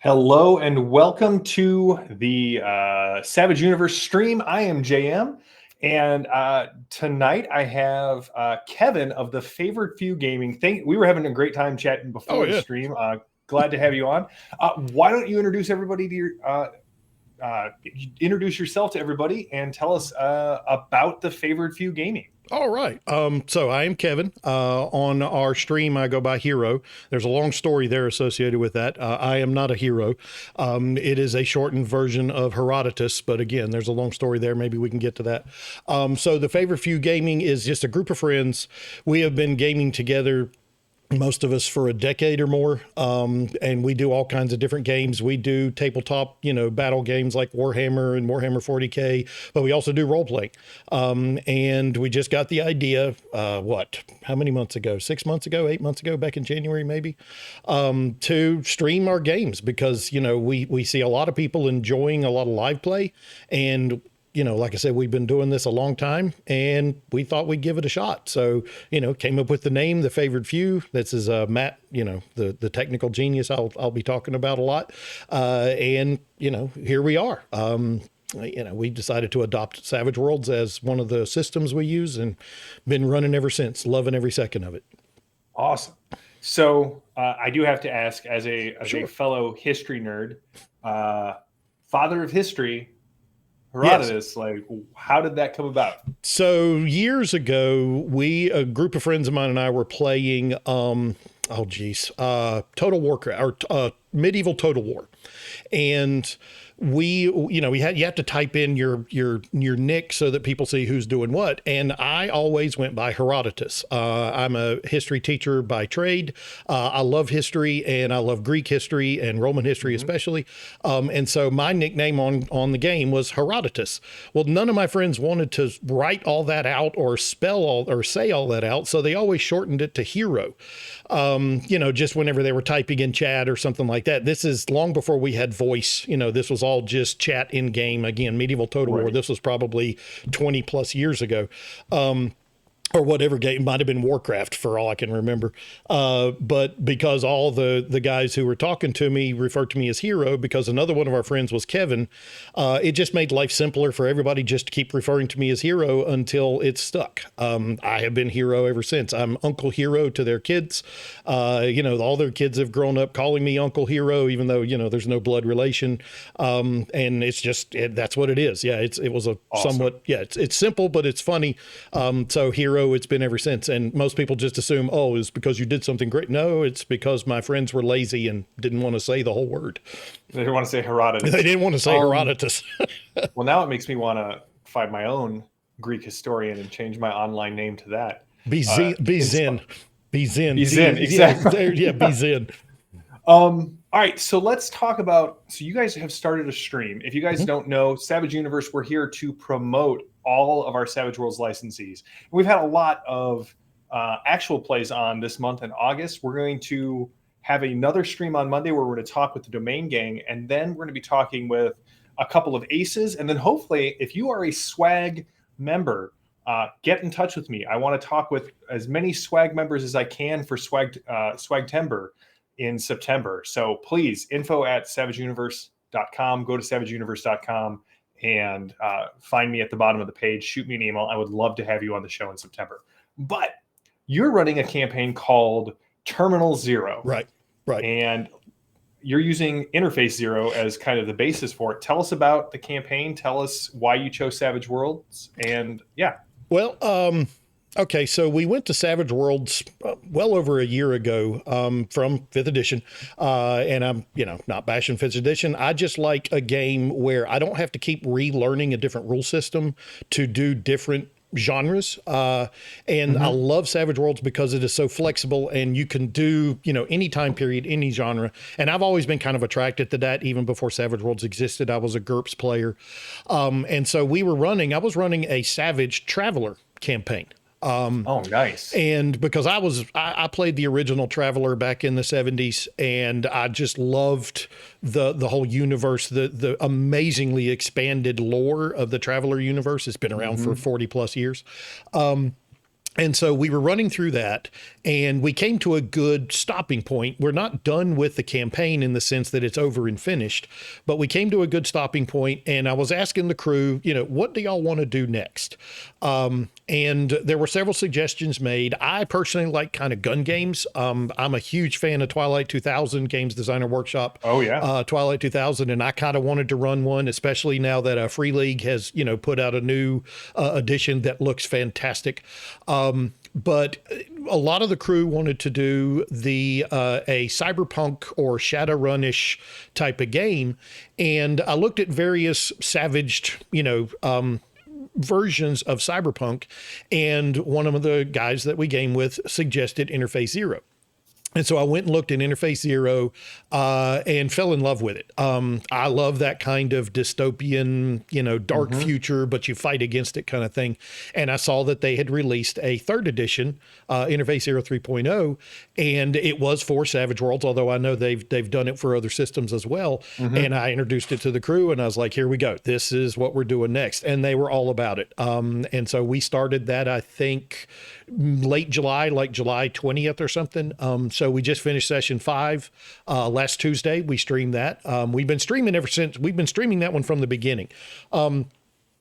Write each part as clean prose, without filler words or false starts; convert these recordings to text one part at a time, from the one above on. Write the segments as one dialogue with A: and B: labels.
A: Hello and welcome to the Savage Universe stream. I am JM, and tonight I have Kevin of the Favored Few Gaming. We were having a great time chatting before the stream. Glad to have you on. Why don't you introduce everybody to introduce yourself to everybody and tell us about the Favored Few Gaming.
B: All right. So I am Kevin. On our stream, I go by Hero. There's a long story there associated with that. I am not a hero. It is a shortened version of Herodotus, but again, there's a long story there. Maybe we can get to that. So the Favorite Few Gaming is just a group of friends. We have been gaming together, most of us, for a decade or more. And we do all kinds of different games. We do tabletop, battle games like Warhammer and Warhammer 40K, but we also do role playing. And we just got the idea, how many months ago? 6 months ago, 8 months ago, back in January, maybe, to stream our games because, we see a lot of people enjoying a lot of live play. And like I said, we've been doing this a long time and we thought we'd give it a shot. So, came up with the name, The Favored Few. This is Matt, the technical genius I'll be talking about a lot. And here we are. We decided to adopt Savage Worlds as one of the systems we use and been running ever since, loving every second of it.
A: Awesome. So I do have to ask, as a fellow history nerd, father of history, Herodotus, yes. How did that come about?
B: So years ago, a group of friends of mine and I were playing, Total Warcraft, or medieval Total War. And you have to type in your nick so that people see who's doing what. And I always went by Herodotus. I'm a history teacher by trade. I love history and I love Greek history and Roman history, especially. And so my nickname on the game was Herodotus. Well, none of my friends wanted to write all that out or say all that out. So they always shortened it to Hero. Just whenever they were typing in chat or something like that. This is long before we had voice. This was all just chat in game. Again, medieval Total War. This was probably 20 plus years ago. Or whatever game, might have been Warcraft for all I can remember. But because all the guys who were talking to me referred to me as Hero, because another one of our friends was Kevin, it just made life simpler for everybody just to keep referring to me as Hero until it stuck. I have been Hero ever since. I'm Uncle Hero to their kids. All their kids have grown up calling me Uncle Hero, even though, there's no blood relation. And it's just, that's what it is. Yeah, it was a awesome. Somewhat, it's simple, but it's funny. So Hero, it's been ever since. And most people just assume, it's because you did something great. No, it's because my friends were lazy and didn't want to say the whole word.
A: They didn't want to say Herodotus.
B: They didn't want to say Herodotus.
A: Well, now it makes me want to find my own Greek historian and change my online name to that.
B: Be Zen. Be Zen.
A: Exactly.
B: Yeah, be Zen.
A: All right, so let's talk about, so you guys have started a stream. If you guys don't know, Savage Universe, we're here to promote all of our Savage Worlds licensees. We've had a lot of actual plays on this month in August. We're going to have another stream on Monday where we're going to talk with the Domain Gang, and then we're going to be talking with a couple of aces. And then hopefully, if you are a swag member, get in touch with me. I want to talk with as many swag members as I can for Swagtember in September. So please, info@savageuniverse.com. Go to savageuniverse.com and find me at the bottom of the page. Shoot me an email. I would love to have you on the show in September. But you're running a campaign called Terminal Zero.
B: Right.
A: And you're using Interface Zero as kind of the basis for it. Tell us about the campaign. Tell us why you chose Savage Worlds. And yeah.
B: Well, okay, so we went to Savage Worlds well over a year ago from 5th edition, and I'm, not bashing 5th edition. I just like a game where I don't have to keep relearning a different rule system to do different genres. And I love Savage Worlds because it is so flexible and you can do, any time period, any genre. And I've always been kind of attracted to that. Even before Savage Worlds existed, I was a GURPS player. And so I was running a Savage Traveler campaign.
A: Nice.
B: And because I played the original Traveler back in the 70s, and I just loved the whole universe, the amazingly expanded lore of the Traveler universe. It's been around for 40 plus years. And so we were running through that, and we came to a good stopping point. We're not done with the campaign in the sense that it's over and finished, but we came to a good stopping point, and I was asking the crew, what do y'all want to do next? And there were several suggestions made. I personally like kind of gun games. I'm a huge fan of Twilight 2000, Games Designer Workshop.
A: Oh, yeah.
B: Twilight 2000, and I kind of wanted to run one, especially now that Free League has, put out a new edition that looks fantastic. But a lot of the crew wanted to do a cyberpunk or Shadowrun-ish type of game, and I looked at various savaged, versions of cyberpunk, and one of the guys that we game with suggested Interface Zero. And so I went and looked at Interface Zero and fell in love with it. I love that kind of dystopian, dark future, but you fight against it kind of thing. And I saw that they had released a third edition, Interface Zero 3.0, and it was for Savage Worlds, although I know they've done it for other systems as well. And I introduced it to the crew, and I was like, here we go. This is what we're doing next. And they were all about it. And so we started that, I think, late July, like July 20th or something. So we just finished session 5 last Tuesday. We streamed that. We've been streaming ever since. We've been streaming that one from the beginning,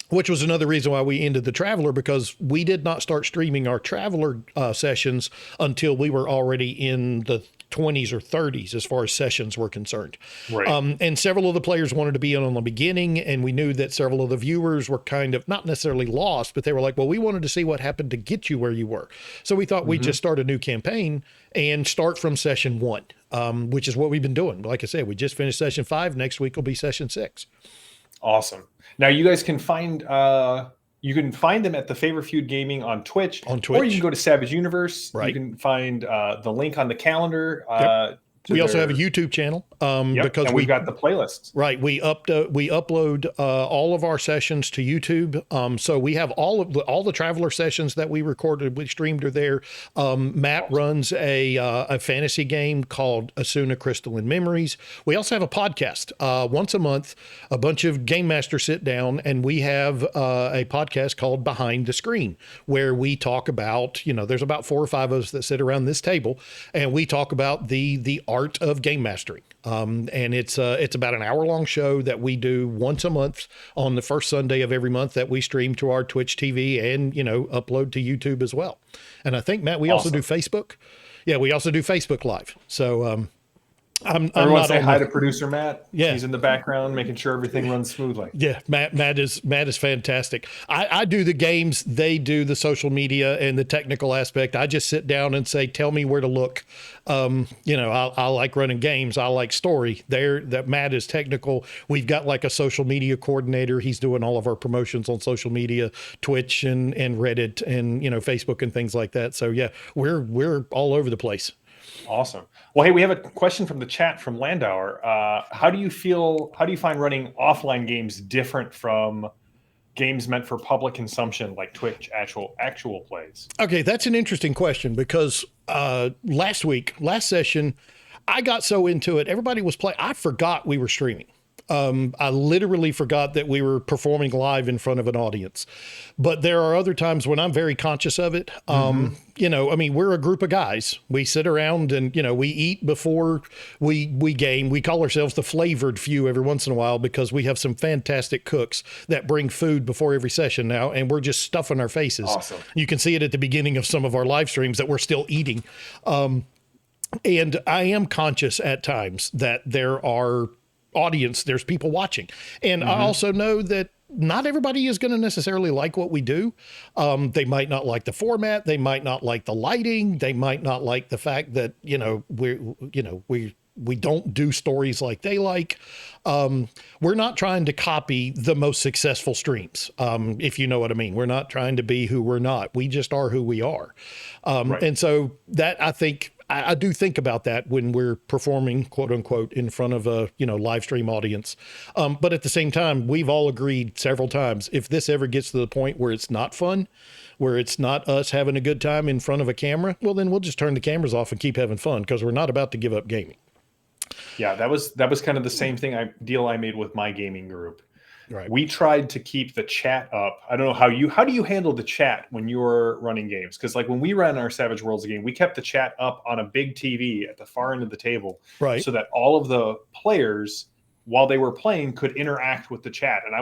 B: which was another reason why we ended the Traveler, because we did not start streaming our Traveler sessions until we were already in the 20s or 30s as far as sessions were concerned.
A: Right.
B: And several of the players wanted to be in on the beginning, and we knew that several of the viewers were kind of not necessarily lost, but they were like, well, we wanted to see what happened to get you where you were. So we thought we'd just start a new campaign and start from session 1, which is what we've been doing. Like I said, we just finished session 5. Next week will be session 6.
A: Awesome. Now you guys can find them at the Favorite Feud Gaming on Twitch. Or you can go to Savage Universe.
B: Right.
A: You can find the link on the calendar.
B: We also have a YouTube channel because
A: we've got the playlists.
B: Right. We upload all of our sessions to YouTube. So we have all the Traveler sessions that we recorded, we streamed are there. Matt runs a fantasy game called Asuna Crystalline Memories. We also have a podcast once a month. A bunch of game masters sit down, and we have a podcast called Behind the Screen, where we talk about, there's about 4 or 5 of us that sit around this table, and we talk about the art of game mastering. And it's about an hour-long show that we do once a month on the first Sunday of every month that we stream to our Twitch TV and, upload to YouTube as well. And I think, Matt, we also do Facebook. Yeah, we also do Facebook Live. So
A: Everyone say hi to producer Matt.
B: Yeah.
A: He's in the background making sure everything runs smoothly.
B: Yeah, Matt is fantastic. I do the games, they do the social media and the technical aspect. I just sit down and say, tell me where to look. I like running games. I like story. That Matt is technical. We've got like a social media coordinator. He's doing all of our promotions on social media, Twitch and Reddit and Facebook and things like that. So yeah, we're all over the place.
A: Awesome. Well, hey, we have a question from the chat from Landauer. How do you find running offline games different from games meant for public consumption like Twitch actual plays? Okay,
B: that's an interesting question because last session, I got so into it. Everybody was playing. I forgot we were streaming. I literally forgot that we were performing live in front of an audience. But there are other times when I'm very conscious of it. We're a group of guys. We sit around and, we eat before we game. We call ourselves the flavored few every once in a while because we have some fantastic cooks that bring food before every session now, and we're just stuffing our faces.
A: Awesome.
B: You can see it at the beginning of some of our live streams that we're still eating. And I am conscious at times that there's people watching. And I also know that not everybody is going to necessarily like what we do. They might not like the format. They might not like the lighting. They might not like the fact that, we don't do stories like they like. We're not trying to copy the most successful streams. If you know what I mean, we're not trying to be who we're not. We just are who we are.
A: Right.
B: And so that I do think about that when we're performing, quote unquote, in front of a, live stream audience. But at the same time, we've all agreed several times, if this ever gets to the point where it's not fun, where it's not us having a good time in front of a camera, well, then we'll just turn the cameras off and keep having fun because we're not about to give up gaming.
A: Yeah, that was kind of the same deal I made with my gaming group.
B: Right.
A: We tried to keep the chat up. I don't know how do you handle the chat when you're running games? Because like when we ran our Savage Worlds game, we kept the chat up on a big TV at the far end of the table,
B: Right.
A: so that all of the players, while they were playing, could interact with the chat. And I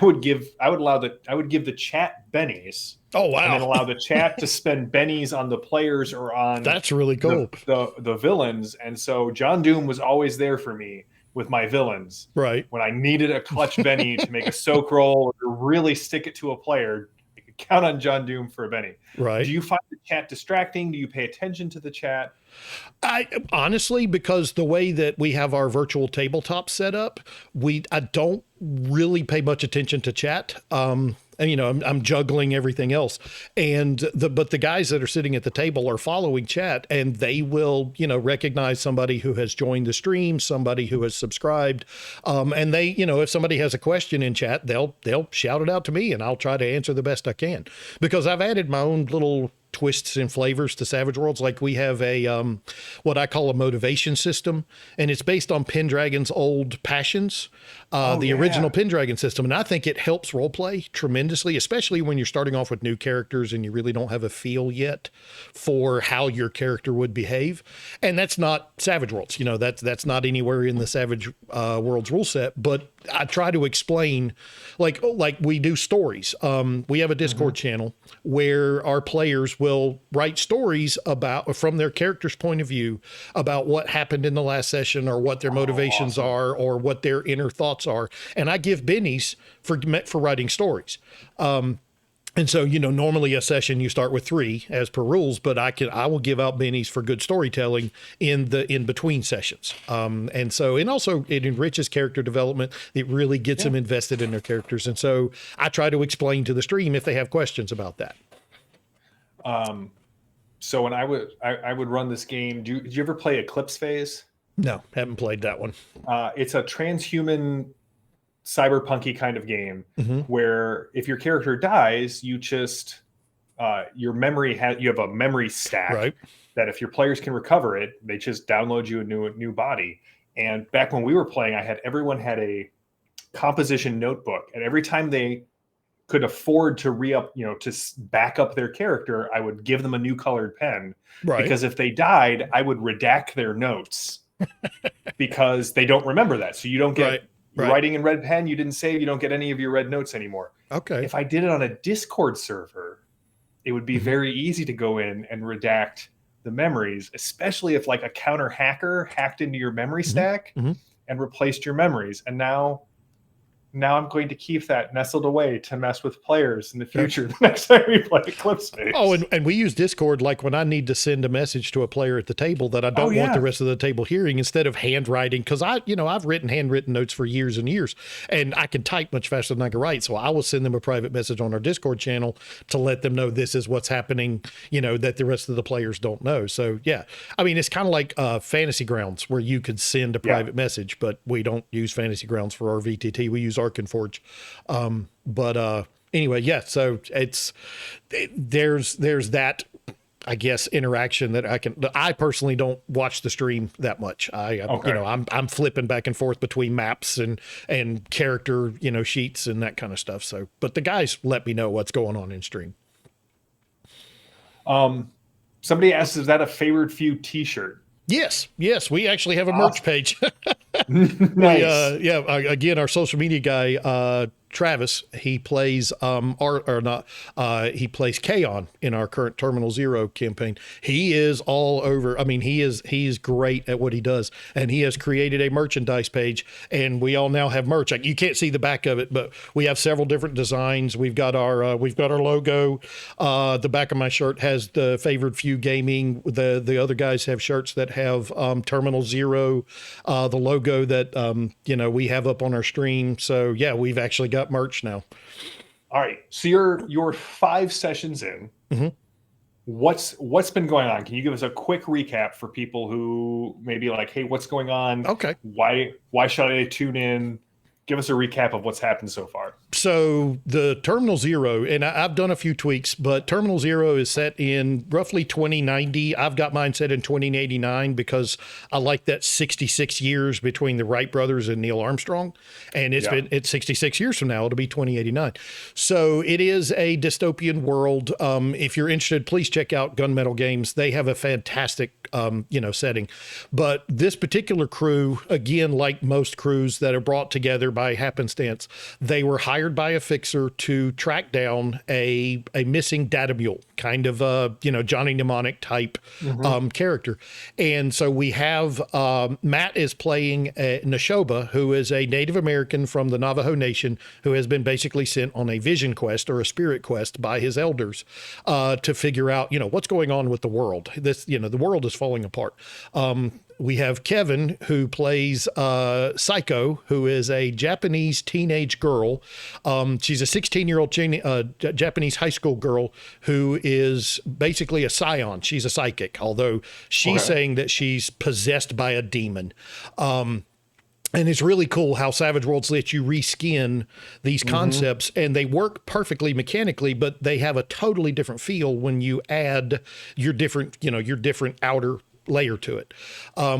A: would give the chat bennies,
B: Oh,
A: and then
B: wow.
A: allow the chat to spend bennies on the players or on
B: That's really cool.
A: the villains. And so John Doom was always there for me with my villains.
B: Right.
A: When I needed a clutch Benny to make a soak roll or to really stick it to a player, I could count on John Doom for a Benny.
B: Right.
A: Do you find the chat distracting? Do you pay attention to the chat?
B: I honestly, because the way that we have our virtual tabletop set up, I don't really pay much attention to chat. And I'm juggling everything else, but the guys that are sitting at the table are following chat, and they will recognize somebody who has joined the stream, somebody who has subscribed, and they if somebody has a question in chat, they'll shout it out to me, and I'll try to answer the best I can, because I've added my own little twists and flavors to Savage Worlds. Like we have a what I call a motivation system, and it's based on Pendragon's old passions, the original Pendragon system, and I think it helps roleplay tremendously, especially when you're starting off with new characters and you really don't have a feel yet for how your character would behave. And that's not Savage Worlds, that's not anywhere in the Savage Worlds rule set, but I try to explain, like we do stories. We have a Discord channel where our players will write stories from their character's point of view, about what happened in the last session, or what their motivations are, or what their inner thoughts are. And I give bennies for writing stories. And so, normally a session you start with 3 as per rules, but I will give out bennies for good storytelling in between sessions. And also it enriches character development. It really gets them invested in their characters. And so I try to explain to the stream if they have questions about that.
A: So when I would run this game, did you ever play Eclipse Phase?
B: No, haven't played that one.
A: It's a transhuman cyberpunky kind of game where if your character dies, you just your memory you have a memory stack that if your players can recover it, they just download you a new body. And back when we were playing, everyone had a composition notebook, and every time they could afford to to back up their character, I would give them a new colored pen, because if they died, I would redact their notes because they don't remember that. So you don't get writing in red pen, you didn't save, you don't get any of your red notes anymore.
B: Okay.
A: If I did it on a Discord server, it would be very easy to go in and redact the memories, especially if like a counter hacker hacked into your memory stack and replaced your memories. And now I'm going to keep that nestled away to mess with players in the future the next time we play Eclipse Phase.
B: Oh, and we use Discord like when I need to send a message to a player at the table that I don't want the rest of the table hearing, instead of handwriting, because I've written handwritten notes for years and years, and I can type much faster than I can write. So I will send them a private message on our Discord channel to let them know this is what's happening, that the rest of the players don't know. So yeah, I mean, it's kind of like Fantasy Grounds, where you could send a private message, but we don't use Fantasy Grounds for our VTT. We use Arkenforge. Anyway, so there's that, I guess, interaction that I personally don't watch the stream that much. I'm flipping back and forth between maps and character, sheets and that kind of stuff. So, but the guys let me know what's going on in stream.
A: Somebody asked, is that a Favored Few t-shirt?
B: Yes, we actually have a merch page.
A: Nice.
B: Again, our social media guy, Travis, he plays he plays Kaon in our current Terminal Zero campaign. He is all over. I mean, he's great at what he does, and he has created a merchandise page, and we all now have merch. You can't see the back of it, but we have several different designs. We've got our logo. The back of my shirt has the Favored Few Gaming. The other guys have shirts that have Terminal Zero, the logo that we have up on our stream. So yeah, we've actually got merch now.
A: All right, so you're 5 sessions in. What's been going on? Can you give us a quick recap for people who maybe like, hey, what's going on?
B: Okay.
A: Why should I tune in? Give us a recap of what's happened so far.
B: So the Terminal Zero, and I've done a few tweaks, but Terminal Zero is set in roughly 2090. I've got mine set in 2089 because I like that 66 years between the Wright brothers and Neil Armstrong. And it's 66 years from now, it'll be 2089. So it is a dystopian world. If you're interested, please check out Gunmetal Games. They have a fantastic setting. But this particular crew, again, like most crews that are brought together by happenstance, they were hired by a fixer to track down a missing data mule, kind of a Johnny Mnemonic type character. And so we have Matt is playing Neshoba, who is a Native American from the Navajo Nation who has been basically sent on a vision quest or a spirit quest by his elders to figure out what's going on with the world. The world is falling apart. We have Kevin, who plays Psycho, who is a Japanese teenage girl. She's a 16-year-old Japanese high school girl who is basically a scion. She's a psychic, although she's saying that she's possessed by a demon. And it's really cool how Savage Worlds lets you reskin these concepts, and they work perfectly mechanically, but they have a totally different feel when you add your different outer layer to it.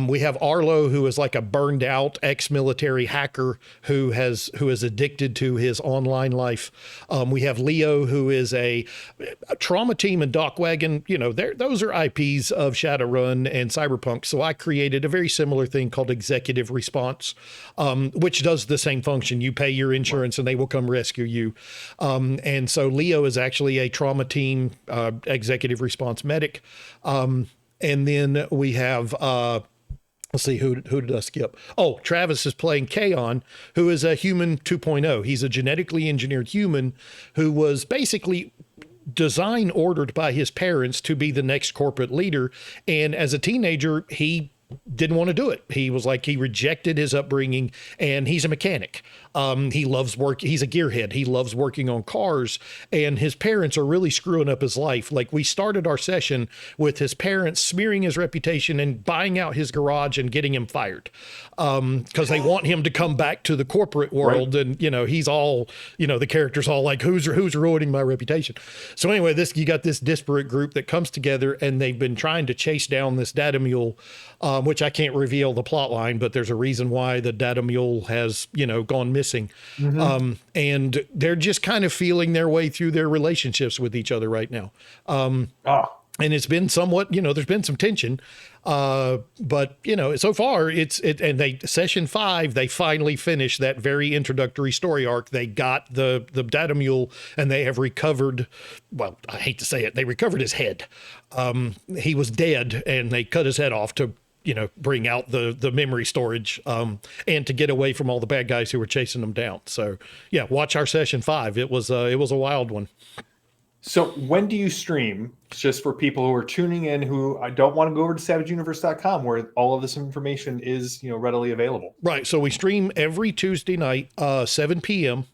B: We have Arlo, who is like a burned out ex-military hacker who is addicted to his online life. We have Leo, who is a trauma team and Dock Wagon. Those are IPs of Shadowrun and Cyberpunk. So I created a very similar thing called Executive Response, which does the same function. You pay your insurance and they will come rescue you. And so Leo is actually a trauma team executive response medic. And then we have, let's see, who did I skip? Oh, Travis is playing Kaon, who is a human 2.0. He's a genetically engineered human who was basically ordered by his parents to be the next corporate leader. And as a teenager, he didn't want to do it. He rejected his upbringing, and he's a mechanic. He loves work. He's a gearhead. He loves working on cars, and his parents are really screwing up his life. Like, we started our session with his parents smearing his reputation and buying out his garage and getting him fired. Cause they want him to come back to the corporate world. Right. And, he's all, the character's all like, who's ruining my reputation? So anyway, you got this disparate group that comes together, and they've been trying to chase down this data mule, which I can't reveal the plot line, but there's a reason why the data mule has, gone missing. And they're just kind of feeling their way through their relationships with each other right now. And it's been somewhat, there's been some tension, but so far session 5, they finally finished that very introductory story arc. They got the data mule, and they have recovered. Well, I hate to say it. They recovered his head. He was dead, and they cut his head off to bring out the memory storage, and to get away from all the bad guys who were chasing them down. So yeah, watch our session 5. It was a wild one.
A: So when do you stream? Just for people who are tuning in who don't want to go over to savageuniverse.com, where all of this information is, readily available.
B: Right. So we stream every Tuesday night, 7 p.m.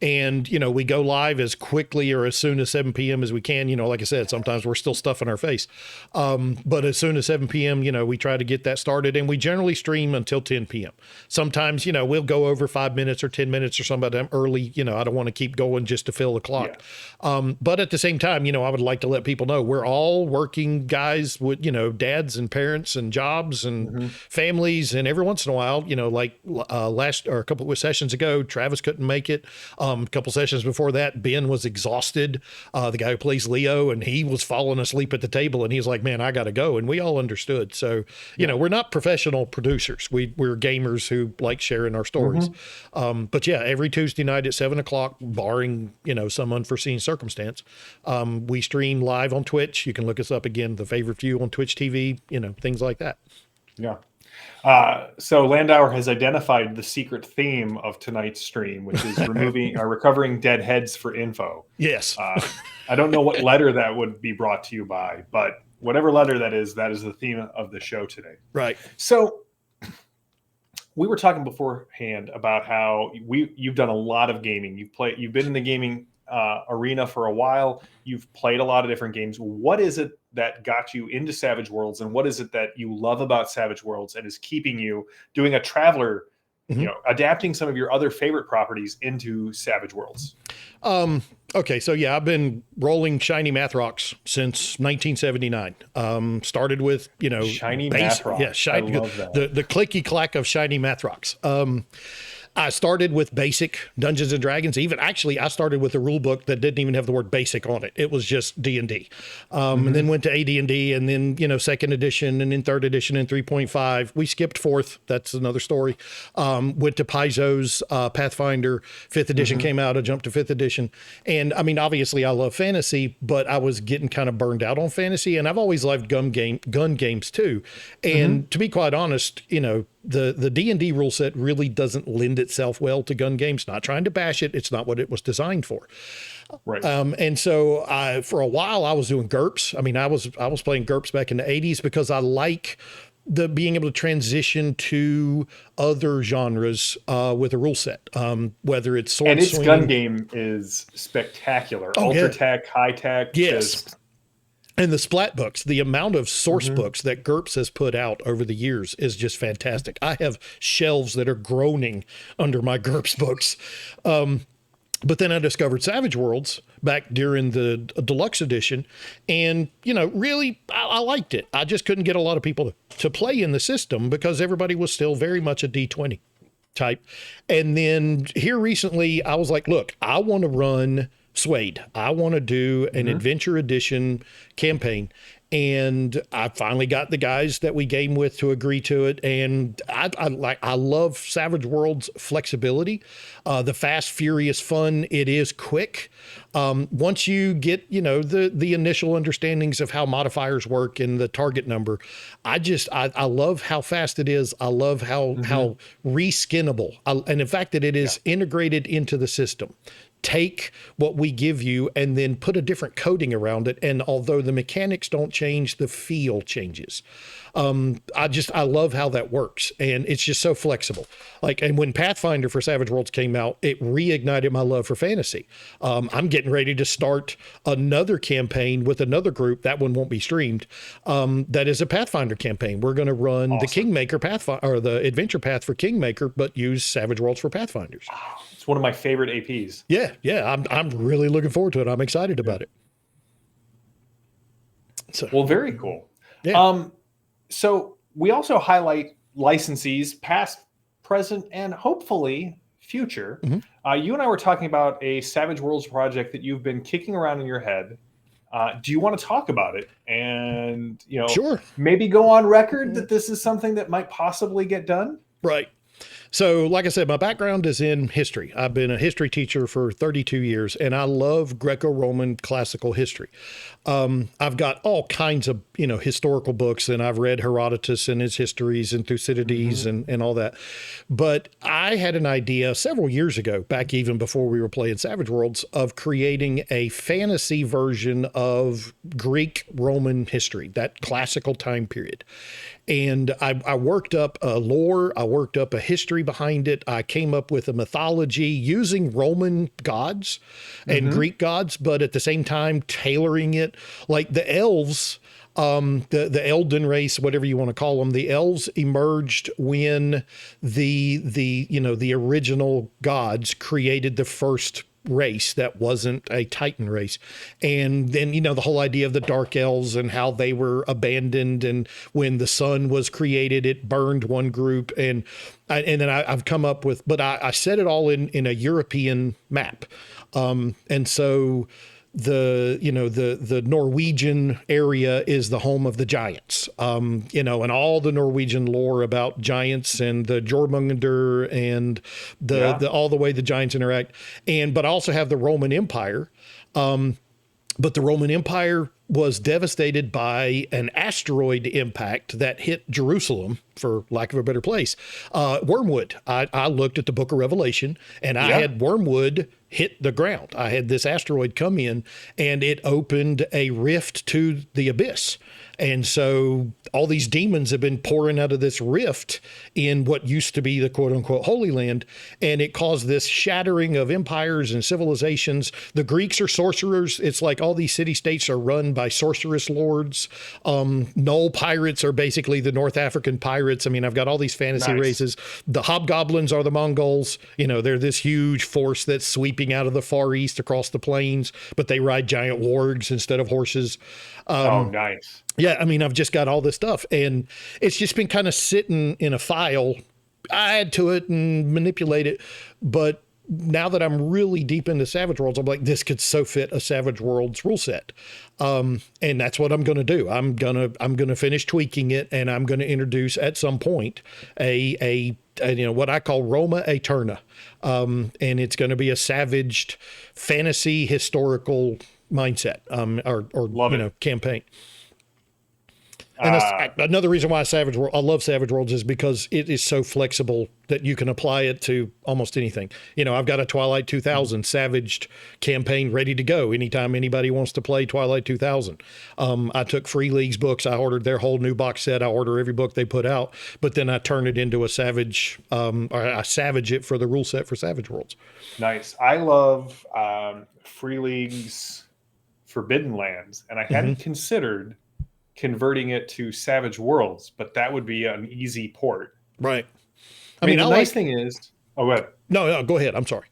B: And, we go live as quickly or as soon as 7 p.m. as we can. Like I said, sometimes we're still stuffing our face. But as soon as 7 p.m., we try to get that started, and we generally stream until 10 p.m. Sometimes, we'll go over 5 minutes or 10 minutes or something early. I don't want to keep going just to fill the clock. Yeah. But at the same time, I would like to let people know we're all working guys with, dads and parents and jobs and families. And every once in a while, a couple of sessions ago, Travis couldn't make it. A couple sessions before that, Ben was exhausted, the guy who plays Leo, and he was falling asleep at the table, and he's like, man, I got to go. And we all understood. So, we're not professional producers. We're gamers who like sharing our stories. But yeah, every Tuesday night at 7:00, barring, some unforeseen circumstance, we stream live on Twitch. You can look us up again, The Favorite Few on Twitch TV, things like that.
A: Yeah. So Landauer has identified the secret theme of tonight's stream, which is recovering dead heads for info.
B: Yes.
A: I don't know what letter that would be brought to you by, but whatever letter that is the theme of the show today.
B: Right.
A: So we were talking beforehand about how you've done a lot of gaming. You've been in the gaming arena for a while. You've played a lot of different games. What is it that got you into Savage Worlds, and what is it that you love about Savage Worlds and is keeping you doing a traveler adapting some of your other favorite properties into Savage Worlds.
B: Okay, so yeah, I've been rolling shiny math rocks since 1979. Started with
A: shiny math rocks.
B: Yeah, shiny. I love that. The clicky clack of shiny math rocks. I started with basic Dungeons and Dragons. I started with a rule book that didn't even have the word basic on it. It was just D&D. And then went to AD&D, and then, second edition, and then third edition, and 3.5. We skipped fourth. That's another story. Went to Paizo's Pathfinder. Fifth edition came out. I jumped to fifth edition. And I mean, obviously I love fantasy, but I was getting kind of burned out on fantasy. And I've always loved gun games too. And to be quite honest, the D&D rule set really doesn't lend itself well to gun games. Not trying to bash it. It's not what it was designed for.
A: Right.
B: And so for a while I was doing GURPS. I mean, I was playing GURPS back in the 80s because I like being able to transition to other genres with a rule set, whether it's sword
A: and its
B: swinging.
A: Gun game is spectacular. Ultra tech, high tech.
B: Yes. And the splat books, the amount of source books that GURPS has put out over the years is just fantastic. I have shelves that are groaning under my GURPS books. But then I discovered Savage Worlds back during the deluxe edition. And, really, I liked it. I just couldn't get a lot of people to play in the system because everybody was still very much a D20 type. And then here recently, I was like, look, I want to run Suede. I want to do an adventure edition campaign. And I finally got the guys that we game with to agree to it. And I love Savage Worlds flexibility, the fast, furious fun. It is quick. Once you get, the initial understandings of how modifiers work and the target number, I love how fast it is. I love how reskinnable. And in fact that it is integrated into the system. Take what we give you and then put a different coating around it. And although the mechanics don't change, the feel changes. I love how that works. And it's just so flexible. And when Pathfinder for Savage Worlds came out, it reignited my love for fantasy. I'm getting ready to start another campaign with another group. That one won't be streamed. That is a Pathfinder campaign. We're going to run the Kingmaker Pathfinder, or the Adventure Path for Kingmaker, but use Savage Worlds for Pathfinders.
A: It's one of my favorite APs.
B: Yeah. I'm really looking forward to it. I'm excited about it. So,
A: well, very cool.
B: Yeah.
A: So we also highlight licensees, past, present, and hopefully future. You and I were talking about a Savage Worlds project that you've been kicking around in your head. Do you want to talk about it? And,
B: sure.
A: Maybe go on record that this is something that might possibly get done?
B: Right. So, like I said, my background is in history. I've been a history teacher for 32 years, and I love Greco-Roman classical history. I've got all kinds of, historical books, and I've read Herodotus and his histories and Thucydides and all that. But I had an idea several years ago, back even before we were playing Savage Worlds, of creating a fantasy version of Greek-Roman history, that classical time period. And I worked up a lore, I worked up a history behind it. I came up with a mythology using Roman gods and Greek gods, but at the same time tailoring it. Like the elves, the Elden race, whatever you want to call them, the elves emerged when the original gods created the first race that wasn't a Titan race. And then, the whole idea of the Dark Elves and how they were abandoned. And when the sun was created, it burned one group. And then I've come up with, but I set it all in a European map. And so the Norwegian area is the home of the giants, and all the Norwegian lore about giants and the Jormungandr and the all the way the giants interact. But I also have the Roman Empire. But the Roman Empire was devastated by an asteroid impact that hit Jerusalem, for lack of a better place. Wormwood. I looked at the book of Revelation, and I had wormwood hit the ground. I had this asteroid come in, and it opened a rift to the abyss. And so all these demons have been pouring out of this rift in what used to be the quote unquote Holy Land. And it caused this shattering of empires and civilizations. The Greeks are sorcerers. It's like all these city states are run by by sorceress lords. Knoll pirates are basically the North African pirates. I mean, I've got all these fantasy races. The hobgoblins are the Mongols. You know, they're this huge force that's sweeping out of the Far East across the plains, but they ride giant wargs instead of horses.
A: Oh, nice.
B: Yeah, I mean, I've just got all this stuff, and it's just been kind of sitting in a file. I add to it and manipulate it, but now that I'm really deep into Savage Worlds, I'm like, this could so fit a Savage Worlds rule set. And that's what I'm going to do. I'm going to finish tweaking it, and I'm going to introduce at some point a you know, what I call Roma Aeterna. And it's going to be a savaged fantasy historical mindset, or you know, campaign. And that's another reason why I love Savage Worlds is because it is so flexible that you can apply it to almost anything. You know, I've got a Twilight 2000 savaged campaign ready to go anytime anybody wants to play Twilight 2000. I took Free League's books. I ordered their whole new box set. I order every book they put out, but then I turn it into a savage, or I savage it for the rule set for Savage Worlds.
A: Nice. I love Free League's Forbidden Lands, and I hadn't considered converting it to Savage Worlds, but that would be an easy port.
B: Right.
A: I mean, the nice thing is, oh, go ahead.
B: No, go ahead. I'm sorry.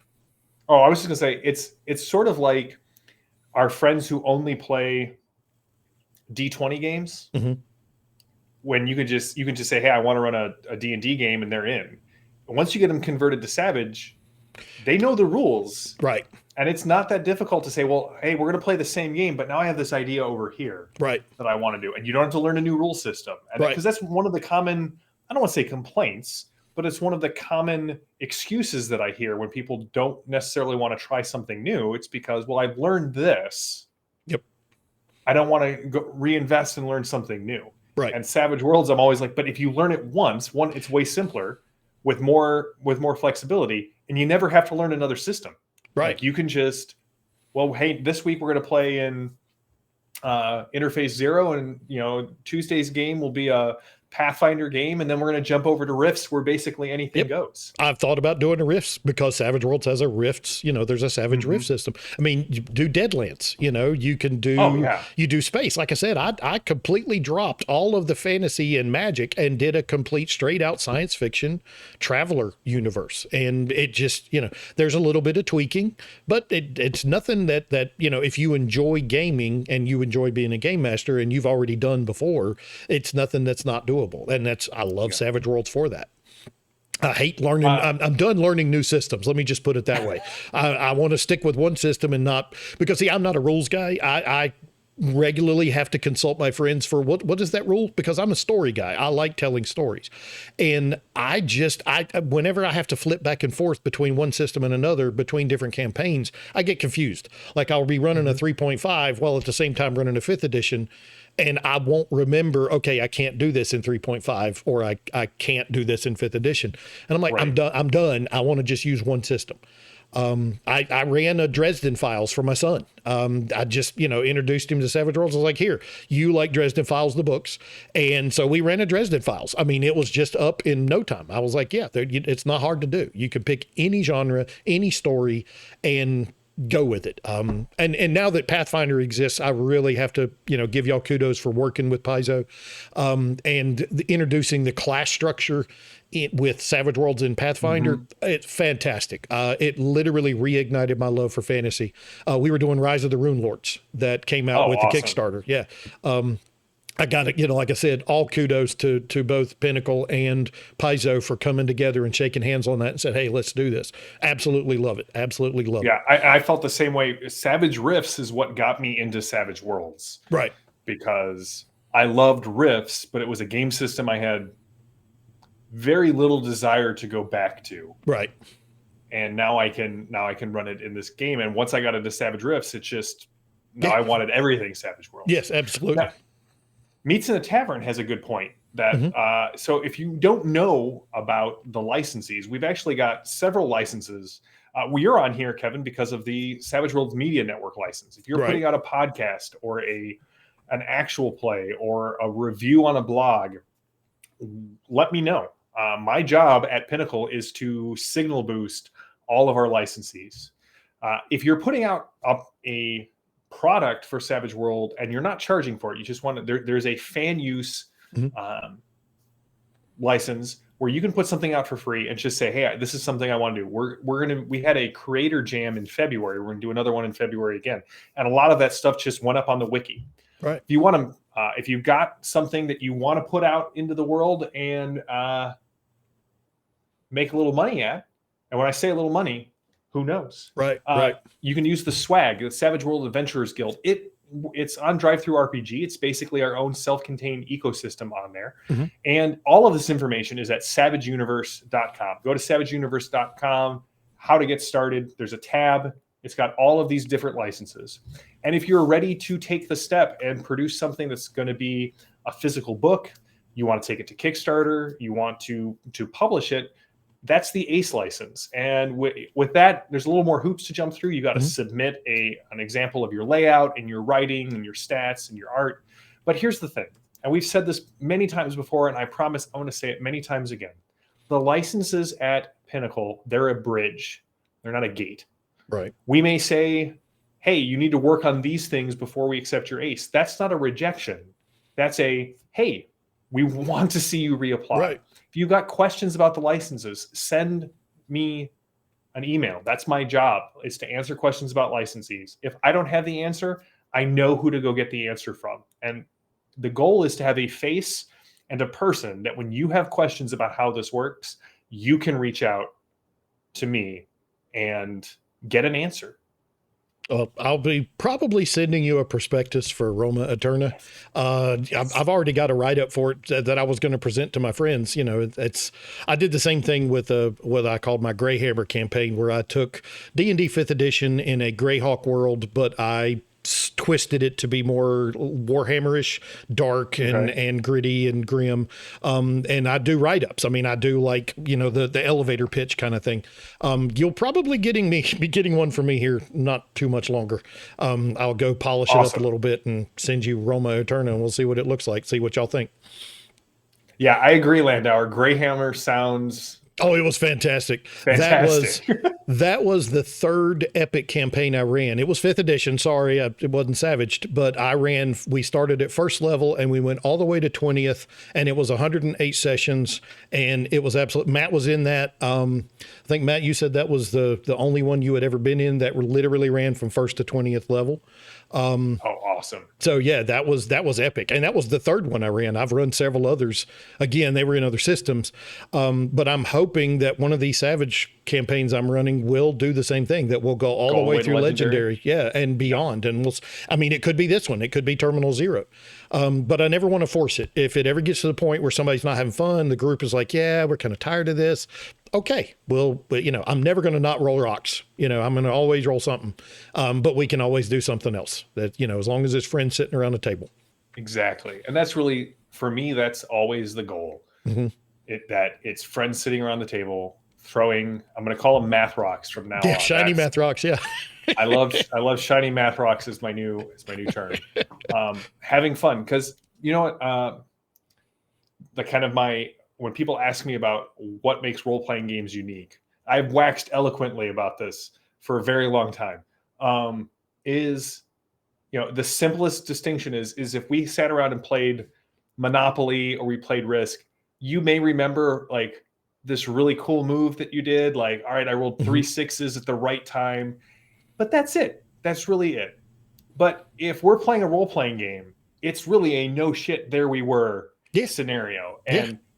A: Oh, I was just gonna say it's sort of like our friends who only play D20 games. When you can just say, hey, I want to run a D&D game, and they're in. And once you get them converted to Savage, they know the rules.
B: Right.
A: And it's not that difficult to say, well, hey, we're going to play the same game, but now I have this idea over here that I want to do. And you don't have to learn a new rule system. And because that's one of the common, I don't want to say complaints, but it's one of the common excuses that I hear when people don't necessarily want to try something new. It's because, well, I've learned this.
B: Yep.
A: I don't want to go reinvest and learn something new.
B: Right.
A: And Savage Worlds, I'm always like, but if you learn it once, it's way simpler with more flexibility, and you never have to learn another system.
B: Right.
A: Like you can just, well, hey, this week we're going to play in Interface 0, and you know, Tuesday's game will be a Pathfinder game, and then we're going to jump over to Rifts where basically anything goes.
B: I've thought about doing a Rifts because Savage Worlds has a Rifts, you know, there's a Savage Rift system. I mean, you do Deadlands, you know, you can do, you do space. Like I said, I completely dropped all of the fantasy and magic and did a complete straight out science fiction traveler universe. And it just, you know, there's a little bit of tweaking, but it's nothing that, you know, if you enjoy gaming and you enjoy being a game master and you've already done before, it's nothing that's not doable. And I love Savage Worlds for that. I hate learning. I'm done learning new systems. Let me just put it that way. I want to stick with one system and not, because see, I'm not a rules guy. I regularly have to consult my friends for what is that rule? Because I'm a story guy. I like telling stories. And whenever I have to flip back and forth between one system and another, between different campaigns, I get confused. Like I'll be running a 3.5 while at the same time running a 5th edition. And I won't remember, okay, I can't do this in 3.5, or I can't do this in 5th edition. And I'm like, I'm done. I want to just use one system. I ran a Dresden Files for my son. I just, you know, introduced him to Savage Worlds. I was like, here, you like Dresden Files, the books. And so we ran a Dresden Files. I mean, it was just up in no time. I was like, yeah, it's not hard to do. You can pick any genre, any story, and go with it. And now that Pathfinder exists, I really have to, you know, give y'all kudos for working with Paizo, and introducing the class structure with Savage Worlds and Pathfinder. It's fantastic. It literally reignited my love for fantasy. We were doing Rise of the Rune Lords that came out with the Kickstarter. Yeah. I got it. You know, like I said, all kudos to both Pinnacle and Paizo for coming together and shaking hands on that and said, hey, let's do this. Absolutely love it. Absolutely love it.
A: Yeah, I felt the same way. Savage Rifts is what got me into Savage Worlds.
B: Right.
A: Because I loved Rifts, but it was a game system I had very little desire to go back to.
B: Right.
A: And now I can run it in this game. And once I got into Savage Rifts, it's just, I wanted everything Savage Worlds.
B: Yes, absolutely.
A: Now, Meets in a Tavern has a good point that so if you don't know about the licensees, we've actually got several licenses. You're on here, Kevin, because of the Savage Worlds Media Network license. If you're putting out a podcast or an actual play or a review on a blog, let me know. My job at Pinnacle is to signal boost all of our licensees. If you're putting out a product for Savage World and you're not charging for it, you just want to, there's a fan use
B: Mhm.
A: license where you can put something out for free and just say, hey, this is something I want to do. We had a creator jam in February. We're going to do another one in February again. And a lot of that stuff just went up on the wiki.
B: Right.
A: If you want to, if you've got something that you want to put out into the world and make a little money at, and when I say a little money, who knows?
B: Right.
A: You can use the swag, the Savage World Adventurers Guild. It's on DriveThruRPG. It's basically our own self-contained ecosystem on there.
B: Mm-hmm.
A: And all of this information is at savageuniverse.com. Go to savageuniverse.com, how to get started. There's a tab. It's got all of these different licenses. And if you're ready to take the step and produce something that's going to be a physical book, you want to take it to Kickstarter, you want to publish it, that's the ACE license. And with that, there's a little more hoops to jump through. You got to submit an example of your layout and your writing and your stats and your art. But here's the thing, and we've said this many times before, and I promise I'm going to say it many times again. The licenses at Pinnacle, they're a bridge. They're not a gate.
B: Right.
A: We may say, hey, you need to work on these things before we accept your ACE. That's not a rejection. That's a, hey, we want to see you reapply.
B: Right.
A: If you've got questions about the licenses, send me an email. That's my job, is to answer questions about licensees. If I don't have the answer, I know who to go get the answer from. And the goal is to have a face and a person that when you have questions about how this works, you can reach out to me and get an answer.
B: I'll be probably sending you a prospectus for Roma Eterna. I've already got a write-up for it that I was going to present to my friends. You know, I did the same thing with what I called my Greyhammer campaign, where I took D&D 5th edition in a Greyhawk world, but I twisted it to be more Warhammerish, dark and gritty and grim. And I do write-ups. I mean, I do like, you know, the elevator pitch kind of thing. You'll probably be getting one from me here not too much longer. I'll go polish it up a little bit and send you Roma Eterna, and we'll see what it looks like. See what y'all think.
A: Yeah, I agree, Landauer. Greyhammer sounds...
B: Oh, it was fantastic. That was the third epic campaign I ran. It was 5th edition. Sorry, it wasn't Savaged, but we started at first level and we went all the way to 20th, and it was 108 sessions, and it was absolute. Matt was in that. I think, Matt, you said that was the only one you had ever been in that literally ran from 1st to 20th level.
A: Awesome.
B: So yeah, that was epic. And that was the third one I ran. I've run several others. Again, they were in other systems. But I'm hoping that one of these Savage campaigns I'm running will do the same thing, that will go all the way through Legendary. Yeah. And beyond. And it could be this one. It could be Terminal Zero. But I never want to force it. If it ever gets to the point where somebody's not having fun, the group is like, yeah, we're kind of tired of this. Okay, well, you know, I'm never going to not roll rocks. You know, I'm going to always roll something. But we can always do something else, that, you know, as long as it's friends sitting around the table.
A: Exactly. And that's really, for me, that's always the goal.
B: Mm-hmm.
A: That it's friends sitting around the table throwing, I'm going to call them math rocks from now on.
B: Yeah, shiny math rocks. Yeah.
A: I love shiny math rocks as my new term. Having fun, because you know what, when people ask me about what makes role-playing games unique, I've waxed eloquently about this for a very long time. The simplest distinction is if we sat around and played Monopoly or we played Risk, you may remember like this really cool move that you did. Like, all right, I rolled 3 6s at the right time, but that's it. That's really it. But if we're playing a role-playing game, it's really a no shit, there we were scenario.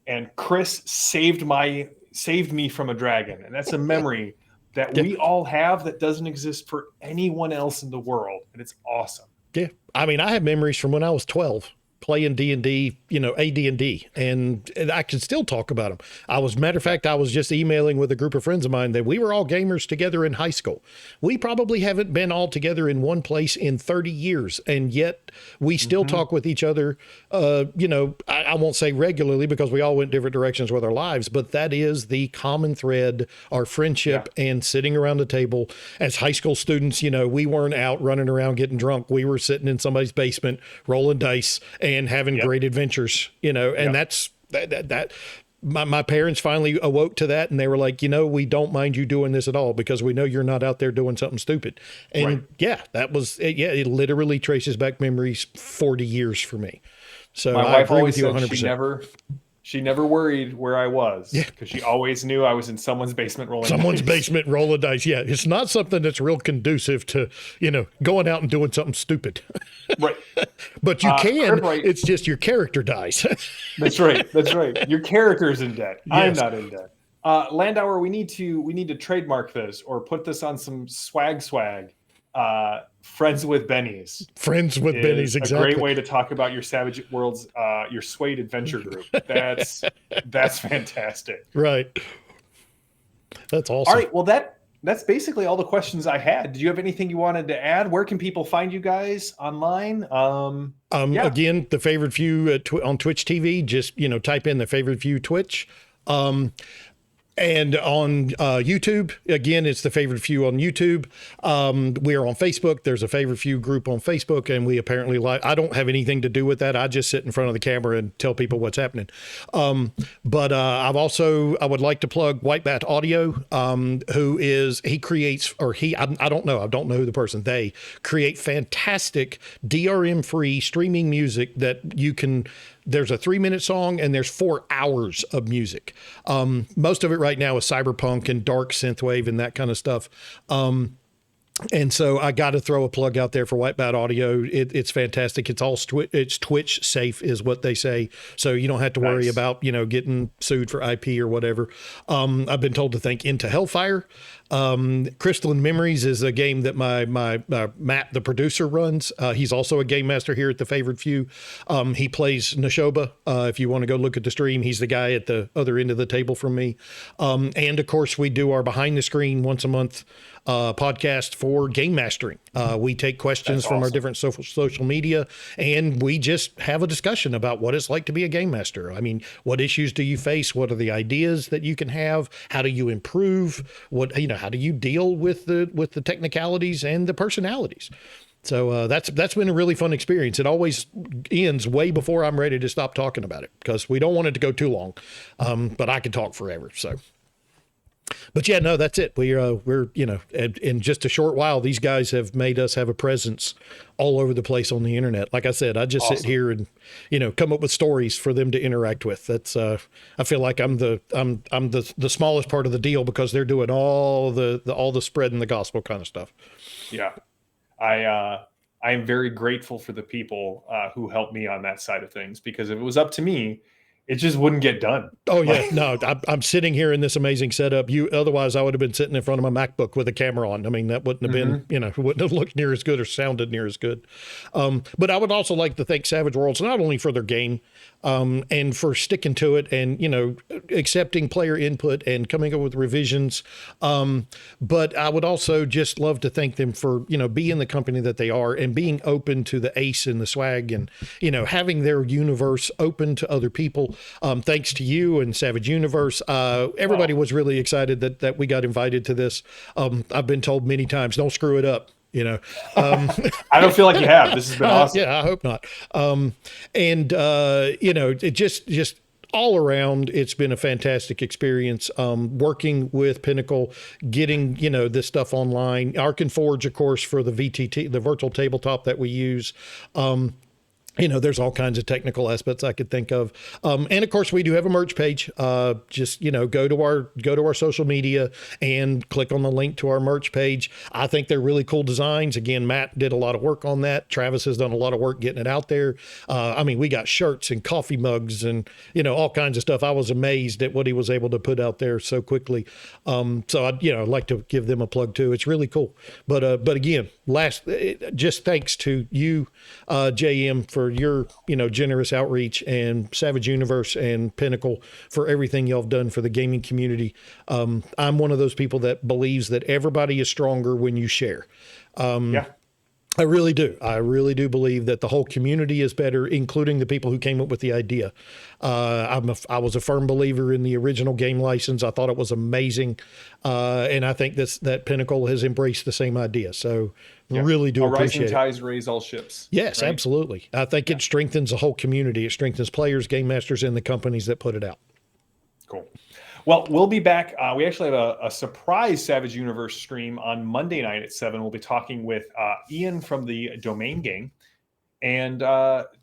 A: And Chris saved me from a dragon. And that's a memory that we all have that doesn't exist for anyone else in the world. And it's awesome.
B: Yeah. I mean, I have memories from when I was 12 playing D&D, you know, AD&D, and I can still talk about them. Matter of fact, I was just emailing with a group of friends of mine that we were all gamers together in high school. We probably haven't been all together in one place in 30 years, and yet we still talk with each other, you know, I won't say regularly because we all went different directions with our lives, but that is the common thread, our friendship and sitting around the table. As high school students, you know, we weren't out running around getting drunk. We were sitting in somebody's basement, rolling dice and having great adventures, you know, and that's that my parents finally awoke to that, and they were like, we don't mind you doing this at all because we know you're not out there doing something stupid. And
A: Right.
B: yeah, it literally traces back memories 40 years for me. So
A: My
B: I
A: wife
B: agree with
A: always
B: you
A: said
B: 100%.
A: she never worried where I was
B: Yeah.
A: because she always knew I was in someone's basement rolling
B: Someone's
A: dice.
B: basement rolling dice. Yeah, it's not something that's real conducive to, going out and doing something stupid.
A: Right.
B: But you can.
A: Crib right.
B: It's just your character dies.
A: That's right. That's right. Your character's in debt. I'm
B: Yes.
A: not in debt. Landauer, we need to trademark this or put this on some swag. Friends with Bennies.
B: Friends with
A: is
B: Bennies, exactly.
A: a great way to talk about your Savage Worlds, your Suede Adventure Group. That's fantastic.
B: Right. That's awesome.
A: All right. Well, that's basically all the questions I had. Did you have anything you wanted to add? Where can people find you guys online? Yeah.
B: Again, the favorite view on Twitch TV, just, type in the favorite view Twitch. And on YouTube, again, it's the favorite few on YouTube. We are on Facebook. There's a favorite few group on Facebook, and we apparently I don't have anything to do with that. I just sit in front of the camera and tell people what's happening. But I would like to plug White Bat Audio, he creates, or I don't know who the person, they create fantastic DRM free streaming music that you can. There's a 3-minute song and there's 4 hours of music. Most of it right now is cyberpunk and dark synthwave and that kind of stuff. And so I got to throw a plug out there for White Bat Audio. It's fantastic. It's Twitch safe is what they say. So you don't have to worry about, getting sued for IP or whatever. I've been told to thank Into Hellfire. Crystalline Memories is a game that my Matt, the producer, runs. He's also a game master here at the Favorite Few. He plays Neshoba. If you want to go look at the stream, he's the guy at the other end of the table from me. And of course, we do our behind the screen once a month podcast for game mastering. We take questions from our different social media, and we just have a discussion about what it's like to be a game master. I mean, what issues do you face? What are the ideas that you can have? How do you improve? How do you deal with the technicalities and the personalities? So that's been a really fun experience. It always ends way before I'm ready to stop talking about it because we don't want it to go too long. But I could talk forever. So. But yeah, no, that's it. We're in just a short while, these guys have made us have a presence all over the place on the internet. Like I said, I just sit here and, come up with stories for them to interact with. That's, I feel like I'm the smallest part of the deal because they're doing all the spread and the gospel kind of stuff.
A: Yeah. I am very grateful for the people who helped me on that side of things, because if it was up to me, it just wouldn't get done.
B: Oh yeah, no, I'm sitting here in this amazing setup. Otherwise I would have been sitting in front of my MacBook with a camera on. I mean, that wouldn't have been, it wouldn't have looked near as good or sounded near as good. But I would also like to thank Savage Worlds, not only for their game, and for sticking to it and, accepting player input and coming up with revisions. But I would also just love to thank them for, being the company that they are and being open to the ace and the swag and, having their universe open to other people. Thanks to you and Savage Universe. Everybody was really excited that we got invited to this. I've been told many times, don't screw it up.
A: I don't feel like you have. This has been awesome.
B: Yeah, I hope not. It just all around, it's been a fantastic experience. Working with Pinnacle, getting, this stuff online. Arc and Forge, of course, for the VTT, the virtual tabletop that we use. There's all kinds of technical aspects I could think of. And of course we do have a merch page. Just, go to our social media and click on the link to our merch page. I think they're really cool designs. Again, Matt did a lot of work on that. Travis has done a lot of work getting it out there. We got shirts and coffee mugs and, all kinds of stuff. I was amazed at what he was able to put out there so quickly. So I'd like to give them a plug too. It's really cool. But again, just thanks to you, JM, for your, generous outreach, and Savage Universe and Pinnacle for everything y'all have done for the gaming community. I'm one of those people that believes that everybody is stronger when you share.
A: Yeah.
B: I really do. I really do believe that the whole community is better, including the people who came up with the idea. I was a firm believer in the original game license. I thought it was amazing. And I think that Pinnacle has embraced the same idea. So really do appreciate it.
A: Rising tides raise all ships.
B: Yes, right? Absolutely. I think it strengthens the whole community. It strengthens players, game masters, and the companies that put it out.
A: Cool. Well, we'll be back. We actually have a surprise Savage Universe stream on Monday night at 7. We'll be talking with Ian from the Domain Gang. And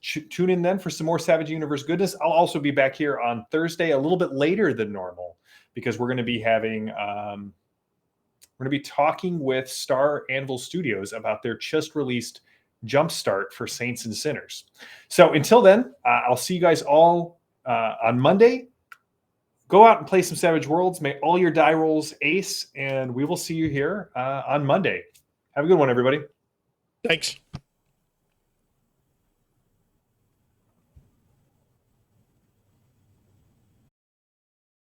A: tune in then for some more Savage Universe goodness. I'll also be back here on Thursday a little bit later than normal because we're going to be having we're going to be talking with Star Anvil Studios about their just released Jumpstart for Saints and Sinners. So until then, I'll see you guys all on Monday. Go out and play some Savage Worlds. Make all your die rolls ace, and we will see you here on Monday. Have a good one, everybody.
B: Thanks.